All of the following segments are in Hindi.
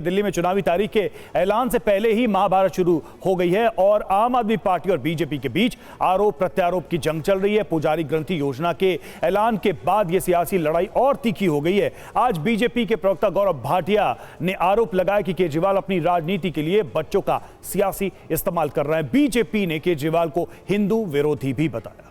दिल्ली में चुनावी तारीख के ऐलान से पहले ही महाभारत शुरू हो गई है और आम आदमी पार्टी और बीजेपी के बीच आरोप प्रत्यारोप की जंग चल रही है। पुजारी ग्रंथि योजना के ऐलान के बाद यह सियासी लड़ाई और तीखी हो गई है। आज बीजेपी के प्रवक्ता गौरव भाटिया ने आरोप लगाया कि केजरीवाल अपनी राजनीति के लिए बच्चों का सियासी इस्तेमाल कर रहे हैं। बीजेपी ने केजरीवाल को हिंदू विरोधी भी बताया।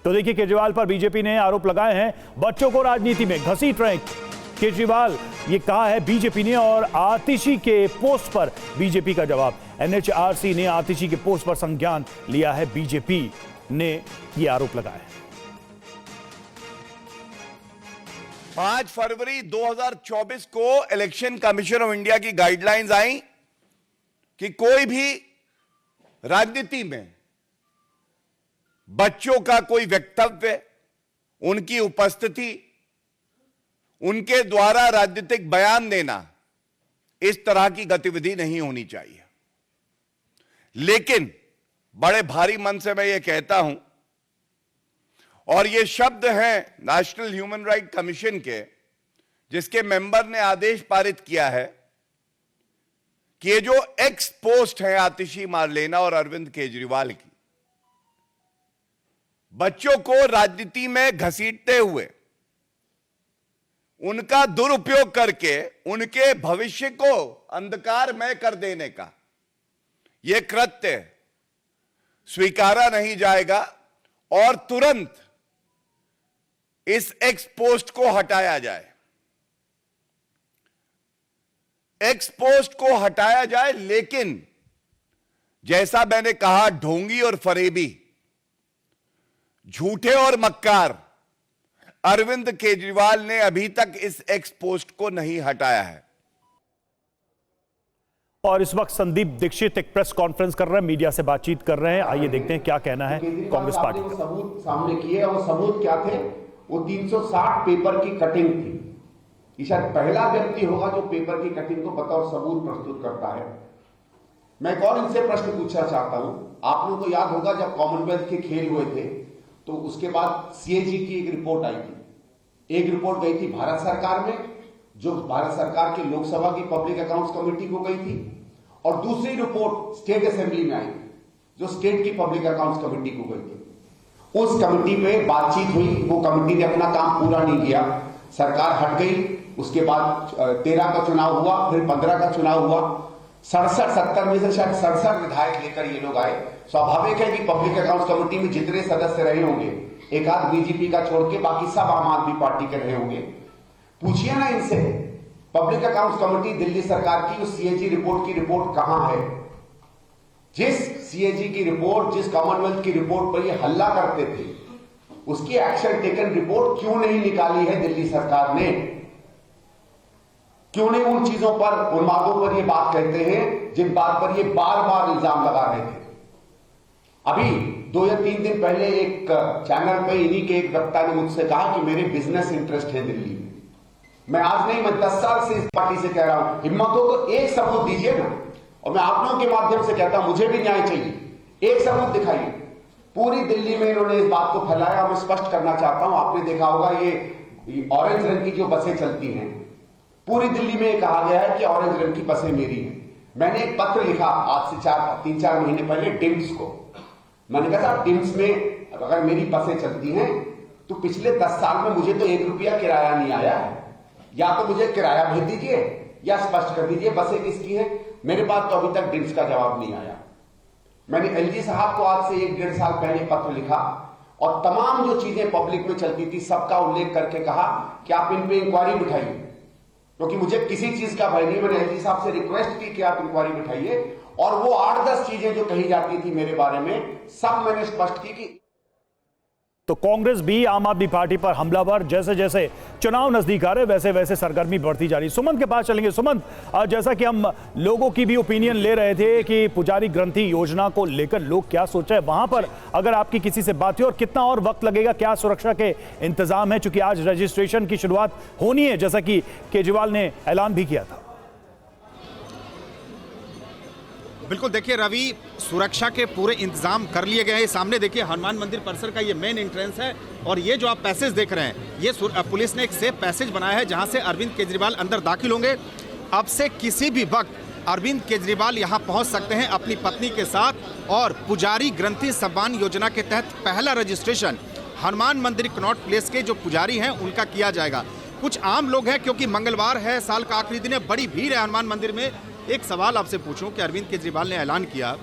तो देखिए, केजरीवाल पर बीजेपी ने आरोप लगाए हैं बच्चों को राजनीति में घसीट रहे हैं केजरीवाल, ये कहा है बीजेपी ने। और आतिशी के पोस्ट पर बीजेपी का जवाब। एनएचआरसी ने आतिशी के पोस्ट पर संज्ञान लिया है, बीजेपी ने ये आरोप लगाया है। 5 फरवरी 2024 को इलेक्शन कमीशन ऑफ इंडिया की गाइडलाइंस आई कि कोई भी राजनीति में बच्चों का कोई वक्तव्य, उनकी उपस्थिति, उनके द्वारा राजनीतिक बयान देना, इस तरह की गतिविधि नहीं होनी चाहिए। लेकिन बड़े भारी मन से मैं ये कहता हूं, और ये शब्द हैं नेशनल ह्यूमन राइट कमीशन के, जिसके मेंबर ने आदेश पारित किया है कि ये जो एक्स पोस्ट है आतिशी मारलेना और अरविंद केजरीवाल की, बच्चों को राजनीति में घसीटते हुए, उनका दुरुपयोग करके उनके भविष्य को अंधकारमय कर देने का यह कृत्य स्वीकारा नहीं जाएगा और तुरंत इस एक्स पोस्ट को हटाया जाए। एक्स पोस्ट को हटाया जाए, लेकिन जैसा मैंने कहा, ढोंगी और फरेबी, झूठे और मक्कार अरविंद केजरीवाल ने अभी तक इस एक्स पोस्ट को नहीं हटाया है। और इस वक्त संदीप दीक्षित एक प्रेस कॉन्फ्रेंस कर रहे हैं, मीडिया से बातचीत कर रहे हैं। आइए देखते हैं क्या कहना है कांग्रेस पार्टी का। सबूत सामने किए, और सबूत क्या थे? वो 360 पेपर की कटिंग थी। ये शायद पहला व्यक्ति होगा जो पेपर की कटिंग को बतौर सबूत प्रस्तुत करता है। मैं एक और इनसे प्रश्न पूछना चाहता हूं। आप लोगों को याद होगा जब कॉमनवेल्थ के खेल हुए थे तो उसके बाद सीएजी की एक रिपोर्ट आई थी। एक रिपोर्ट गई थी भारत सरकार में, जो भारत सरकार की लोकसभा की पब्लिक अकाउंट्स कमेटी को गई थी, और दूसरी रिपोर्ट स्टेट असेंबली में आई थी, जो स्टेट की पब्लिक अकाउंट्स कमेटी को गई थी। उस कमेटी पे बातचीत हुई, वो कमेटी ने अपना काम पूरा नहीं किया, सरकार हट गई। उसके बाद 13 का चुनाव हुआ, फिर 15 का चुनाव हुआ। 67 में से शायद 67 विधायक लेकर ये लोग आए। स्वाभाविक है कि पब्लिक अकाउंट्स कमेटी में जितने सदस्य रहे होंगे, एक आध बीजेपी का छोड़ के बाकी सब आम आदमी पार्टी के रहे होंगे। पूछिए ना इनसे, पब्लिक अकाउंट्स कमेटी दिल्ली सरकार की उस सीएजी रिपोर्ट की रिपोर्ट कहां है? जिस सीएजी की रिपोर्ट, जिस कॉमनवेल्थ की रिपोर्ट पर ये हल्ला करते थे, उसकी एक्शन टेकन रिपोर्ट क्यों नहीं निकाली है दिल्ली सरकार ने? क्यों नहीं उन चीजों पर, उन बातों पर ये बात कहते हैं जिन बात पर ये बार बार इल्जाम लगा रहे थे? अभी 2 या 3 दिन पहले एक चैनल पे इन्हीं के एक वक्ता ने मुझसे कहा कि मेरे बिजनेस इंटरेस्ट है दिल्ली में। मैं आज नहीं, मैं 10 साल से इस पार्टी से कह रहा हूं, हिम्मत हो तो एक सबूत दीजिए ना। और मैं आप लोगों के माध्यम से कहता हूं, मुझे भी न्याय चाहिए, एक सबूत दिखाइए। पूरी दिल्ली में इन्होंने इस बात को फैलाया। मैं स्पष्ट करना चाहता हूं, आपने देखा होगा ये ऑरेंज रंग की जो बसें चलती हैं, पूरी दिल्ली में कहा गया है कि ऑरेंज रंग की बसें मेरी हैं। मैंने एक पत्र लिखा आज से 3-4 महीने पहले डिम्स को। मैंने कहा साहब, डिम्स में अगर मेरी बसें चलती हैं तो पिछले 10 साल में मुझे तो 1 रुपया किराया नहीं आया है। या तो मुझे किराया भेज दीजिए या स्पष्ट कर दीजिए बसें किसकी हैं। मेरे पास तो अभी तक डिम्स का जवाब नहीं आया। मैंने एलजी साहब को आज से 1-1.5 साल पहले पत्र लिखा और तमाम जो चीजें पब्लिक में चलती थी सबका उल्लेख करके कहा कि आप इन पे इंक्वायरी बिठाइए, क्योंकि मुझे किसी चीज का भय नहीं। मैंने एलजी साहब से रिक्वेस्ट की कि आप इंक्वायरी बिठाइए, और वो 8-10 चीजें जो कही जाती थी मेरे बारे में, सब मैंने स्पष्ट की कि तो कांग्रेस भी आम आदमी पार्टी पर हमलावर। जैसे जैसे चुनाव नजदीक आ रहे वैसे वैसे सरगर्मी बढ़ती जा रही। सुमंत के पास चलेंगे। सुमंत, जैसा कि हम लोगों की भी ओपिनियन ले रहे थे कि पुजारी ग्रंथि योजना को लेकर लोग क्या सोच रहे हैं, वहां पर अगर आपकी किसी से बात हुई, और कितना और वक्त लगेगा, क्या सुरक्षा के इंतजाम है, चूंकि आज रजिस्ट्रेशन की शुरुआत होनी है जैसा कि केजरीवाल ने ऐलान भी किया था? बिल्कुल, देखिए रवि, सुरक्षा के पूरे इंतजाम कर लिए गए हैं। सामने देखिए हनुमान मंदिर परिसर का ये मेन एंट्रेंस है, और ये जो आप पैसेज देख रहे हैं, ये पुलिस ने एक सेफ पैसेज बनाया है जहां से अरविंद केजरीवाल अंदर दाखिल होंगे। अब से किसी भी वक्त अरविंद केजरीवाल यहां पहुंच सकते हैं अपनी पत्नी के साथ और पुजारी ग्रंथि सम्मान योजना के तहत पहला रजिस्ट्रेशन हनुमान मंदिर कनॉट प्लेस के जो पुजारी हैं उनका किया जाएगा। कुछ आम लोग हैं, क्योंकि मंगलवार है, साल का आखिरी दिन है, बड़ी भीड़ है हनुमान मंदिर में। एक सवाल आपसे पूछूं कि अरविंद केजरीवाल ने ऐलान किया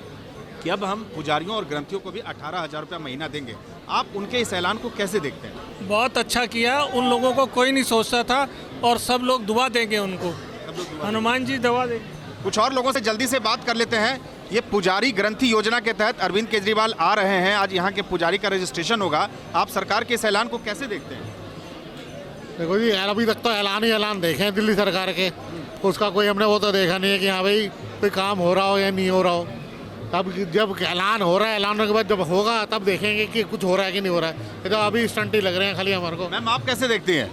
कि अब हम पुजारियों और ग्रंथियों को भी 18,000 रुपया महीना देंगे, आप उनके इस ऐलान को कैसे देखते हैं? बहुत अच्छा किया, उन लोगों को कोई नहीं सोचता था और सब लोग दुआ देंगे उनको, हनुमान जी दुआ देंगे। कुछ और लोगों से जल्दी से बात कर लेते हैं। ये पुजारी ग्रंथि योजना के तहत अरविंद केजरीवाल आ रहे हैं, आज यहाँ के पुजारी का रजिस्ट्रेशन होगा, आप सरकार के इस ऐलान को कैसे देखते हैं? देखो जी, अभी तक तो ऐलान देखे हैं दिल्ली सरकार के, उसका कोई हमने वो तो देखा नहीं है कि हाँ भाई कोई काम हो रहा हो या नहीं हो रहा हो। तब जब ऐलान हो रहा है, ऐलान के बाद जब होगा तब देखेंगे कि कुछ हो रहा है कि नहीं हो रहा है। ये तो अभी स्टंट ही लग रहे हैं खाली हमारे को। मैम, आप कैसे देखती हैं?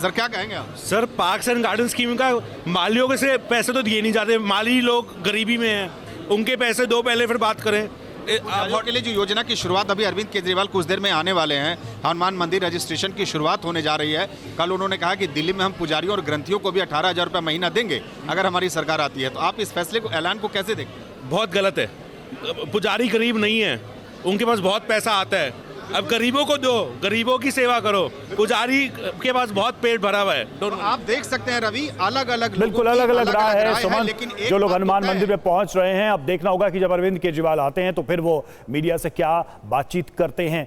सर क्या कहेंगे आप? Sir, parks and garden scheme का मालियों के से पैसे तो दिए नहीं जाते, माली लोग गरीबी में हैं, उनके पैसे दो पहले फिर बात करें। के लिए जो योजना की शुरुआत अभी अरविंद केजरीवाल कुछ देर में आने वाले हैं, हनुमान मंदिर रजिस्ट्रेशन की शुरुआत होने जा रही है। कल उन्होंने कहा कि दिल्ली में हम पुजारियों और ग्रंथियों को भी 18,000 रुपया महीना देंगे अगर हमारी सरकार आती है। तो आप इस फैसले को, ऐलान को कैसे देखते हैं? बहुत गलत है। पुजारी गरीब नहीं है, उनके पास बहुत पैसा आता है, अब गरीबों को दो, गरीबों की सेवा करो। पुजारी के पास बहुत पेट भरा हुआ है। तो आप देख सकते हैं रवि, अलग अलग बिल्कुल अलग अलग राय है सुमन। लेकिन जो लोग हनुमान मंदिर में पहुंच रहे हैं, अब देखना होगा कि जब अरविंद केजरीवाल आते हैं तो फिर वो मीडिया से क्या बातचीत करते हैं।